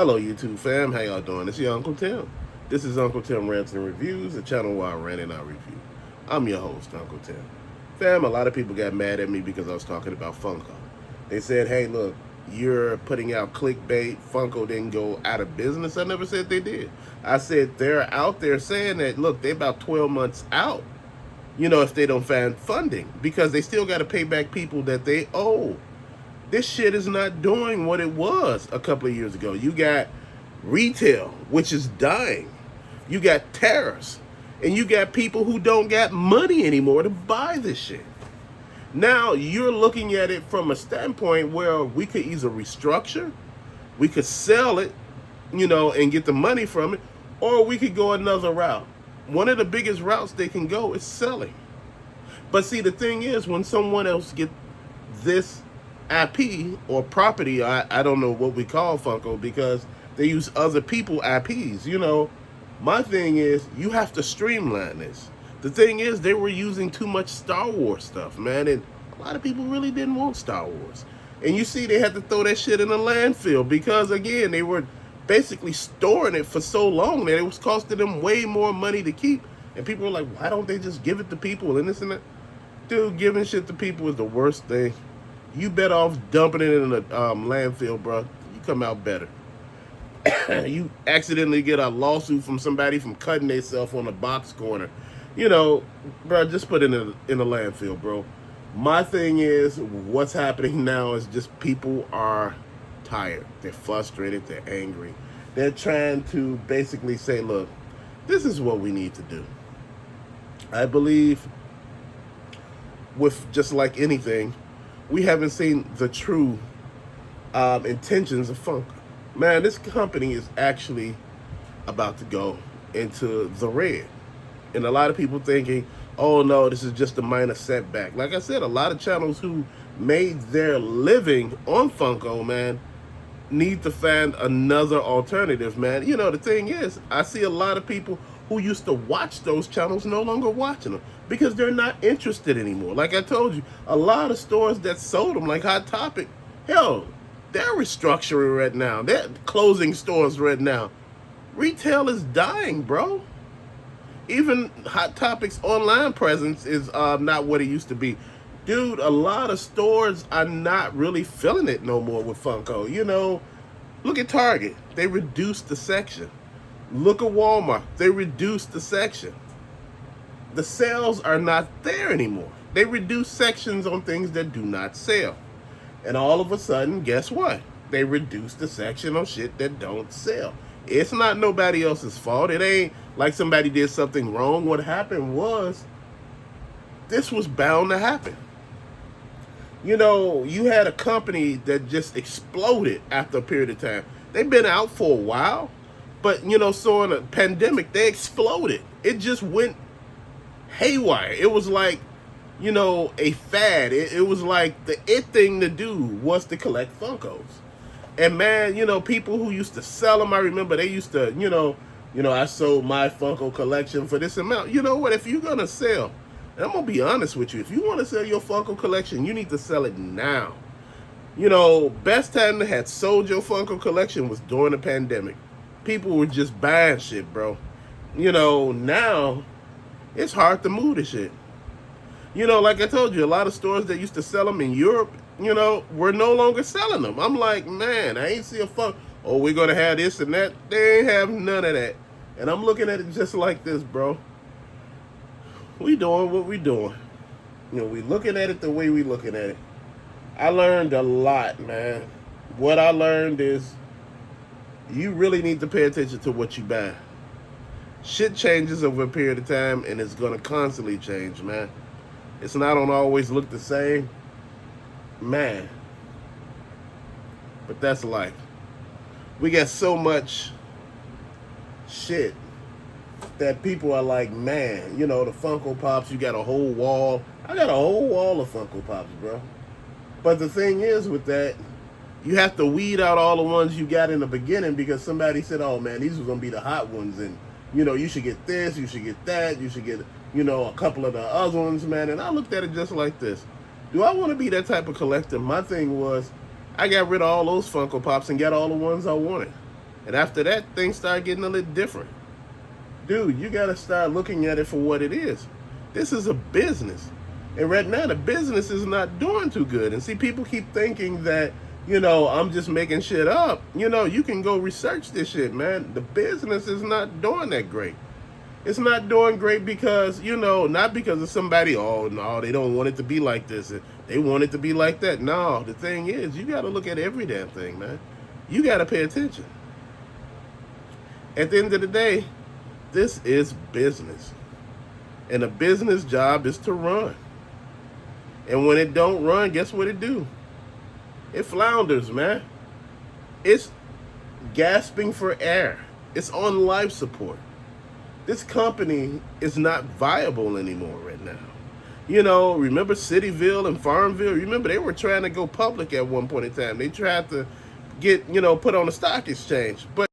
Hello, YouTube fam. How y'all doing? It's your Uncle Tim. This is Uncle Tim Rants and Reviews, the channel where I rant and I review. I'm your host, Uncle Tim. Fam, a lot of people got mad at me because I was talking about Funko. They said, hey, look, you're putting out clickbait. Funko didn't go out of business. I never said they did. I said they're out there saying that, look, they're about 12 months out, if they don't find funding, because they still got to pay back people that they owe. This shit is not doing what it was a couple of years ago. You got retail, which is dying. You got tariffs. And you got people who don't got money anymore to buy this shit. Now you're looking at it from a standpoint where we could either restructure, we could sell it, and get the money from it, or we could go another route. One of the biggest routes they can go is selling. But see, the thing is, when someone else get this IP or property, I don't know what we call Funko, because they use other people IPs. My thing is, you have to streamline this. The thing is, they were using too much Star Wars stuff, man, and a lot of people really didn't want Star Wars. And you see, they had to throw that shit in a landfill because, again, they were basically storing it for so long that it was costing them way more money to keep. And people were like, why don't they just give it to people and this and that? Dude, giving shit to people is the worst thing. You better off dumping it in a landfill, bro. You come out better. You accidentally get a lawsuit from somebody from cutting themselves on a box corner. Bro, just put it in a landfill, bro. My thing is, what's happening now is just people are tired. They're frustrated. They're angry. They're trying to basically say, look, this is what we need to do. I believe with just like anything, we haven't seen the true intentions of Funko. Man, this company is actually about to go into the red. And a lot of people thinking, oh no, this is just a minor setback. Like I said, a lot of channels who made their living on Funko, man, need to find another alternative, man. The thing is, I see a lot of people who used to watch those channels no longer watching them because they're not interested anymore. Like I told you, a lot of stores that sold them, like Hot Topic, hell, they're restructuring right now. They're closing stores right now. Retail is dying, bro. Even Hot Topic's online presence is not what it used to be. Dude, a lot of stores are not really feeling it no more with Funko. Look at Target. They reduced the section. Look at Walmart. They reduced the section. The sales are not there anymore. They reduce sections on things that do not sell. And all of a sudden, guess what? They reduce the section on shit that don't sell. It's not nobody else's fault. It ain't like somebody did something wrong. What happened was, this was bound to happen. You had a company that just exploded after a period of time. They've been out for a while, but, so in a pandemic, they exploded. It just went haywire. It was like, a fad. It was like the it thing to do was to collect Funkos. And man, people who used to sell them, I remember they used to, I sold my Funko collection for this amount. You know what? If you're going to sell, and I'm going to be honest with you, if you want to sell your Funko collection, you need to sell it now. Best time to have sold your Funko collection was during the pandemic. People were just buying shit, bro. Now it's hard to move the shit. Like I told you, a lot of stores that used to sell them in Europe, we're no longer selling them. I'm like, man, I ain't see a Funko. Oh, we're going to have this and that. They ain't have none of that. And I'm looking at it just like this, bro. We doing what we doing. We looking at it the way we looking at it. I learned a lot, man. What I learned is you really need to pay attention to what you buy. Shit changes over a period of time, and it's going to constantly change, man. It's not going to always look the same. Man. But that's life. We got so much shit that people are like, man, the Funko Pops, you got a whole wall. I got a whole wall of Funko Pops, bro. But the thing is with that, you have to weed out all the ones you got in the beginning because somebody said, oh man, these are going to be the hot ones. And, you should get this, you should get that, you should get, a couple of the other ones, man. And I looked at it just like this. Do I want to be that type of collector? My thing was, I got rid of all those Funko Pops and got all the ones I wanted. And after that, things start getting a little different. Dude, you got to start looking at it for what it is. This is a business. And right now, the business is not doing too good. And see, people keep thinking that, I'm just making shit up. You can go research this shit, man. The business is not doing that great. It's not doing great because, not because of somebody, oh, no, they don't want it to be like this. They want it to be like that. No, the thing is, you got to look at every damn thing, man. You got to pay attention. At the end of the day, this is business. And a business job is to run. And when it don't run, guess what it do? It flounders, man. It's gasping for air. It's on life support. This company is not viable anymore right now. Remember Cityville and Farmville? Remember they were trying to go public at one point in time. They tried to get, put on the stock exchange. But